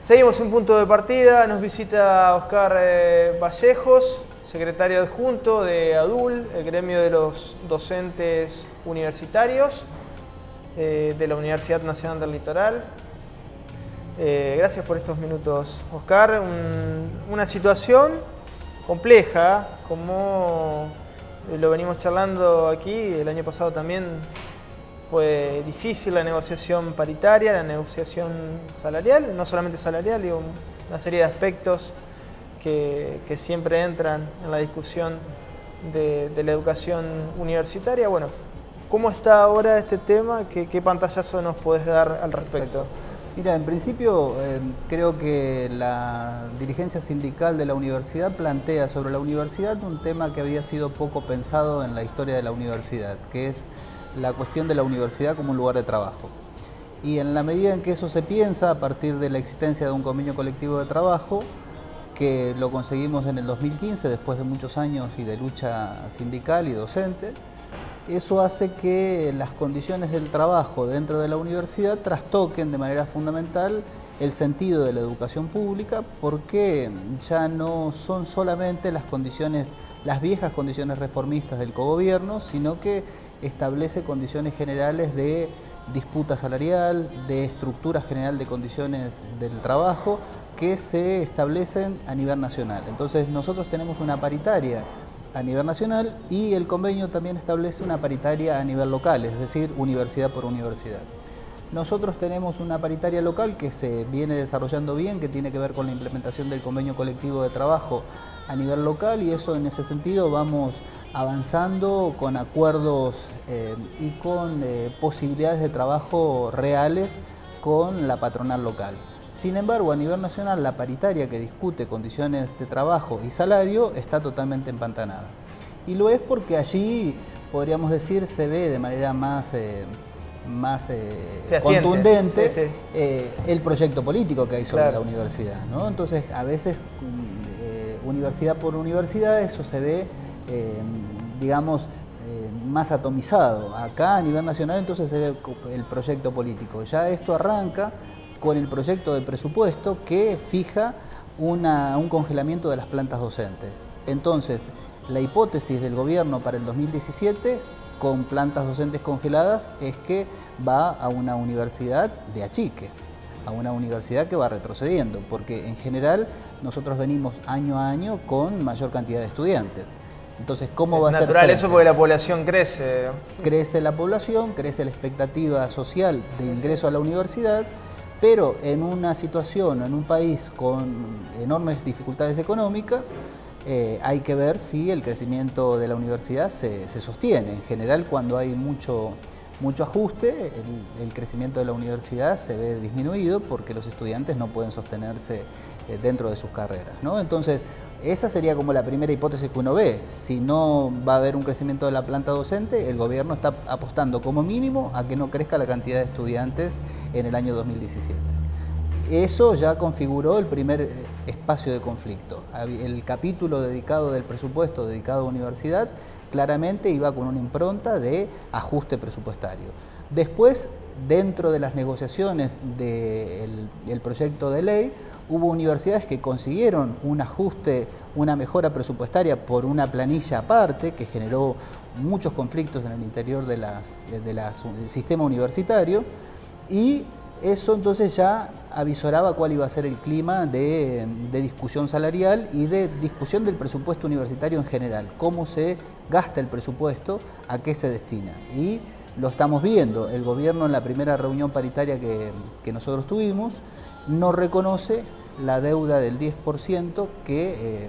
Seguimos en Punto de Partida, nos visita Oscar Vallejos, secretario adjunto de ADUL, el gremio de los docentes universitarios de la Universidad Nacional del Litoral. Gracias por estos minutos, Oscar. Una situación compleja, como lo venimos charlando aquí, el año pasado también fue difícil la negociación paritaria, la negociación salarial, no solamente salarial, digo, una serie de aspectos que siempre entran en la discusión de la educación universitaria. Bueno, ¿cómo está ahora este tema? ¿Qué pantallazo nos podés dar al respecto? Mira, en principio creo que la dirigencia sindical de la universidad plantea sobre la universidad un tema que había sido poco pensado en la historia de la universidad, que es la cuestión de la universidad como un lugar de trabajo. Y en la medida en que eso se piensa, a partir de la existencia de un convenio colectivo de trabajo, que lo conseguimos en el 2015, después de muchos años y de lucha sindical y docente, eso hace que las condiciones del trabajo dentro de la universidad trastoquen de manera fundamental el sentido de la educación pública, porque ya no son solamente las condiciones, las viejas condiciones reformistas del cogobierno, sino que establece condiciones generales de disputa salarial, de estructura general de condiciones del trabajo que se establecen a nivel nacional. Entonces nosotros tenemos una paritaria a nivel nacional y el convenio también establece una paritaria a nivel local, es decir, universidad por universidad. Nosotros tenemos una paritaria local que se viene desarrollando bien, que tiene que ver con la implementación del convenio colectivo de trabajo a nivel local, y eso en ese sentido vamos avanzando con acuerdos y con posibilidades de trabajo reales con la patronal local. Sin embargo, a nivel nacional, la paritaria que discute condiciones de trabajo y salario está totalmente empantanada. Y lo es porque allí, podríamos decir, se ve de manera más contundente el proyecto político que hay sobre la universidad, ¿no? Entonces, a veces, universidad por universidad, eso se ve, digamos, más atomizado. Acá, a nivel nacional, entonces se ve el proyecto político. Ya esto arranca con el proyecto de presupuesto que fija un congelamiento de las plantas docentes. Entonces, la hipótesis del gobierno para el 2017, con plantas docentes congeladas, es que va a una universidad de achique, a una universidad que va retrocediendo, porque en general nosotros venimos año a año con mayor cantidad de estudiantes. Entonces, ¿cómo va a ser? Es natural eso porque la población crece. Crece la población, crece la expectativa social de ingreso a la universidad, pero en una situación, en un país con enormes dificultades económicas, hay que ver si el crecimiento de la universidad se sostiene. En general, cuando hay mucho ajuste, el crecimiento de la universidad se ve disminuido porque los estudiantes no pueden sostenerse dentro de sus carreras, ¿no? Entonces, esa sería como la primera hipótesis que uno ve. Si no va a haber un crecimiento de la planta docente, el gobierno está apostando como mínimo a que no crezca la cantidad de estudiantes en el año 2017. Eso ya configuró el primer espacio de conflicto. El capítulo dedicado del presupuesto, dedicado a universidad, claramente iba con una impronta de ajuste presupuestario. Después, dentro de las negociaciones del proyecto de ley, hubo universidades que consiguieron un ajuste, una mejora presupuestaria por una planilla aparte, que generó muchos conflictos en el interior del sistema universitario, y eso entonces ya avisoraba cuál iba a ser el clima de discusión salarial y de discusión del presupuesto universitario en general, cómo se gasta el presupuesto, a qué se destina. Y lo estamos viendo, el gobierno en la primera reunión paritaria que nosotros tuvimos no reconoce la deuda del 10% que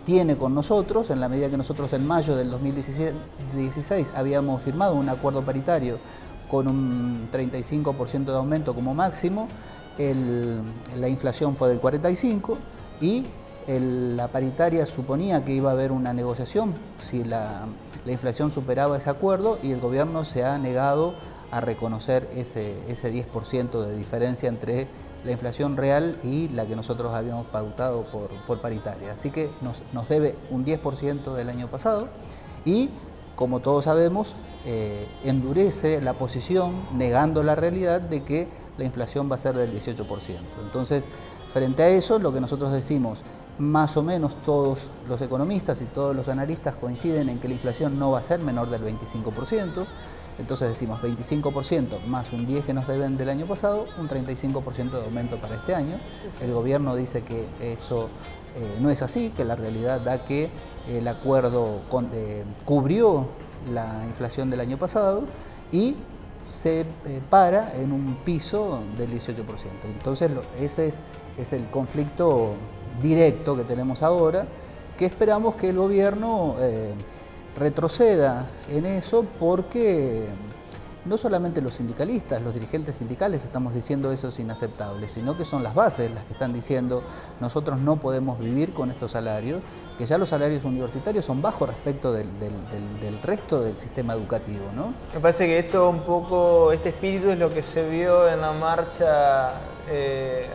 tiene con nosotros, en la medida que nosotros en mayo del 2016 habíamos firmado un acuerdo paritario con un 35% de aumento como máximo, la inflación fue del 45% y la paritaria suponía que iba a haber una negociación si la inflación superaba ese acuerdo, y el gobierno se ha negado a reconocer ese 10% de diferencia entre la inflación real y la que nosotros habíamos pautado por paritaria. Así que nos debe un 10% del año pasado y, como todos sabemos, endurece la posición negando la realidad de que la inflación va a ser del 18%. Entonces, frente a eso, lo que nosotros decimos, más o menos todos los economistas y todos los analistas coinciden en que la inflación no va a ser menor del 25%, entonces decimos 25% más un 10% que nos deben del año pasado, un 35% de aumento para este año. El gobierno dice que eso no es así, que la realidad da que el acuerdo cubrió la inflación del año pasado y se para en un piso del 18%. Entonces ese es el conflicto directo que tenemos ahora, que esperamos que el gobierno retroceda en eso, porque no solamente los sindicalistas, los dirigentes sindicales estamos diciendo eso es inaceptable, sino que son las bases las que están diciendo nosotros no podemos vivir con estos salarios, que ya los salarios universitarios son bajos respecto del resto del sistema educativo, ¿no? Me parece que esto un poco, este espíritu es lo que se vio en la marcha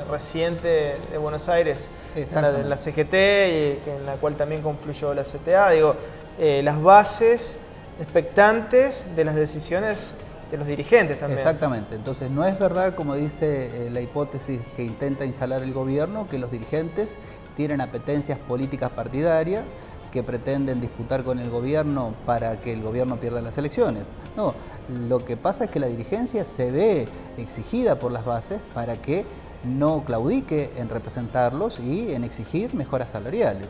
reciente de Buenos Aires, en la CGT, y en la cual también confluyó la CTA. Digo, las bases expectantes de las decisiones de los dirigentes también. Exactamente, entonces no es verdad, como dice la hipótesis que intenta instalar el gobierno, que los dirigentes tienen apetencias políticas partidarias que pretenden disputar con el gobierno para que el gobierno pierda las elecciones. No, lo que pasa es que la dirigencia se ve exigida por las bases para que no claudique en representarlos y en exigir mejoras salariales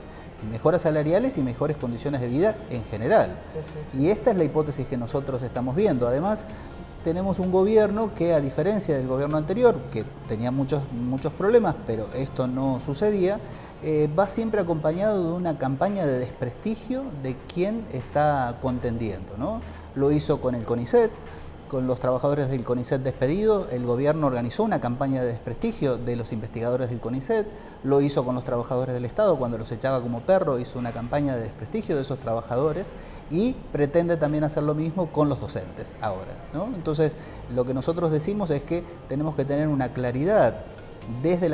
y mejores condiciones de vida en general. Sí. Y esta es la hipótesis que nosotros estamos viendo. Además, tenemos un gobierno que, a diferencia del gobierno anterior, que tenía muchos problemas, pero esto no sucedía, va siempre acompañado de una campaña de desprestigio de quien está contendiendo, ¿no? Lo hizo con el CONICET. Con los trabajadores del CONICET despedidos, el gobierno organizó una campaña de desprestigio de los investigadores del CONICET, lo hizo con los trabajadores del Estado, cuando los echaba como perro, hizo una campaña de desprestigio de esos trabajadores y pretende también hacer lo mismo con los docentes ahora, ¿no? Entonces, lo que nosotros decimos es que tenemos que tener una claridad desde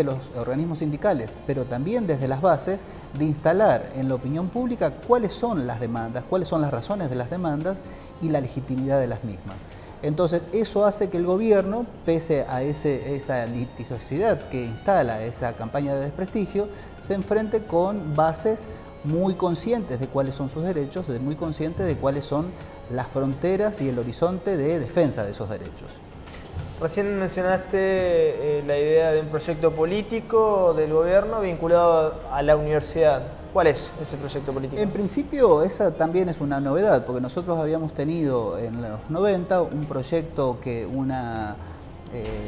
los organismos sindicales, pero también desde las bases, de instalar en la opinión pública cuáles son las demandas, cuáles son las razones de las demandas y la legitimidad de las mismas. Entonces, eso hace que el gobierno, pese a esa litigiosidad que instala esa campaña de desprestigio, se enfrente con bases muy conscientes de cuáles son sus derechos, muy conscientes de cuáles son las fronteras y el horizonte de defensa de esos derechos. Recién mencionaste la idea de un proyecto político del gobierno vinculado a la universidad. ¿Cuál es ese proyecto político? En principio, esa también es una novedad, porque nosotros habíamos tenido en los 90 un proyecto que una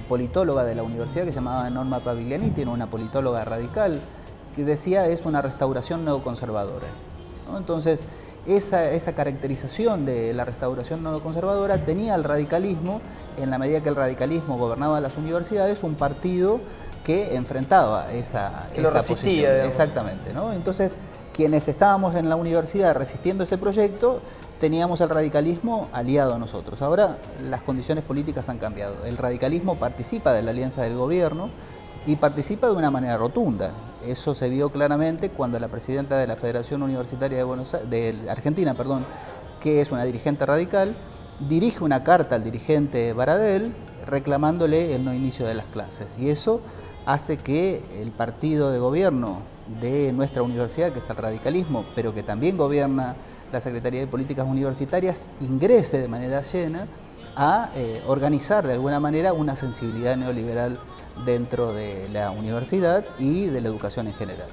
politóloga de la universidad que se llamaba Norma Pavigliani, tiene una politóloga radical, que decía es una restauración neoconservadora, ¿no? Entonces, esa caracterización de la restauración neoconservadora tenía al radicalismo, en la medida que el radicalismo gobernaba las universidades, un partido que enfrentaba esa posición. Digamos. Exactamente, ¿no? Entonces, quienes estábamos en la universidad resistiendo ese proyecto, teníamos al radicalismo aliado a nosotros. Ahora las condiciones políticas han cambiado. El radicalismo participa de la alianza del gobierno y participa de una manera rotunda. Eso se vio claramente cuando la presidenta de la Federación Universitaria de Argentina, que es una dirigente radical, dirige una carta al dirigente Baradel reclamándole el no inicio de las clases. Y eso hace que el partido de gobierno de nuestra universidad, que es el radicalismo, pero que también gobierna la Secretaría de Políticas Universitarias, ingrese de manera llena a organizar de alguna manera una sensibilidad neoliberal dentro de la universidad y de la educación en general.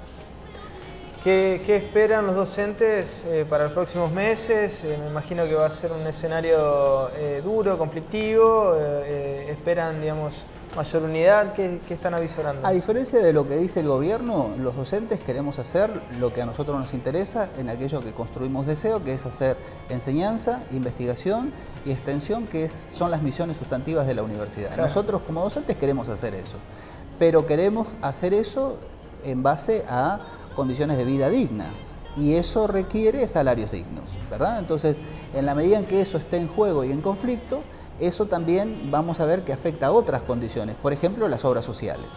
¿Qué esperan los docentes para los próximos meses? Me imagino que va a ser un escenario duro, conflictivo. ¿Esperan, digamos, mayor unidad? ¿Qué están avisorando? A diferencia de lo que dice el gobierno, los docentes queremos hacer lo que a nosotros nos interesa en aquello que construimos deseo, que es hacer enseñanza, investigación y extensión, que son las misiones sustantivas de la universidad. Claro. Nosotros como docentes queremos hacer eso, pero queremos hacer eso en base a condiciones de vida digna, y eso requiere salarios dignos, ¿verdad? Entonces, en la medida en que eso esté en juego y en conflicto, eso también vamos a ver que afecta a otras condiciones, por ejemplo, las obras sociales.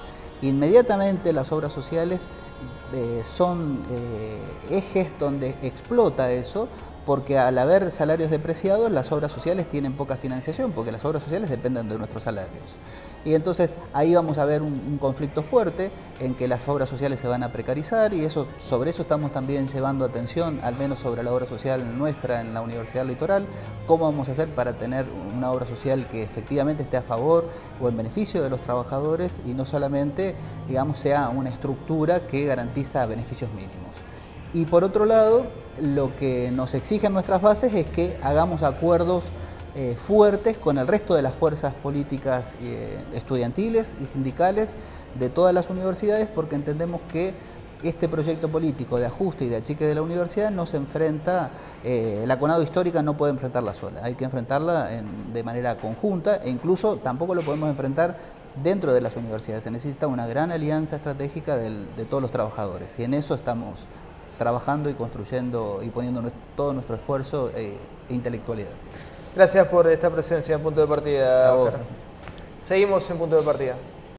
Inmediatamente las obras sociales son ejes donde explota eso, porque al haber salarios depreciados, las obras sociales tienen poca financiación, porque las obras sociales dependen de nuestros salarios. Y entonces ahí vamos a ver un conflicto fuerte en que las obras sociales se van a precarizar, y sobre eso estamos también llevando atención, al menos sobre la obra social nuestra en la Universidad Litoral. ¿Cómo vamos a hacer para tener una obra social que efectivamente esté a favor o en beneficio de los trabajadores y no solamente, digamos, sea una estructura que garantiza beneficios mínimos? Y por otro lado, lo que nos exigen nuestras bases es que hagamos acuerdos fuertes con el resto de las fuerzas políticas estudiantiles y sindicales de todas las universidades, porque entendemos que este proyecto político de ajuste y de achique de la universidad no se enfrenta, la CONADO histórica no puede enfrentarla sola, hay que enfrentarla de manera conjunta, e incluso tampoco lo podemos enfrentar dentro de las universidades. Se necesita una gran alianza estratégica de todos los trabajadores, y en eso estamos trabajando y construyendo y poniendo todo nuestro esfuerzo e intelectualidad. Gracias por esta presencia en Punto de Partida, A vos. Oscar. Seguimos en Punto de Partida.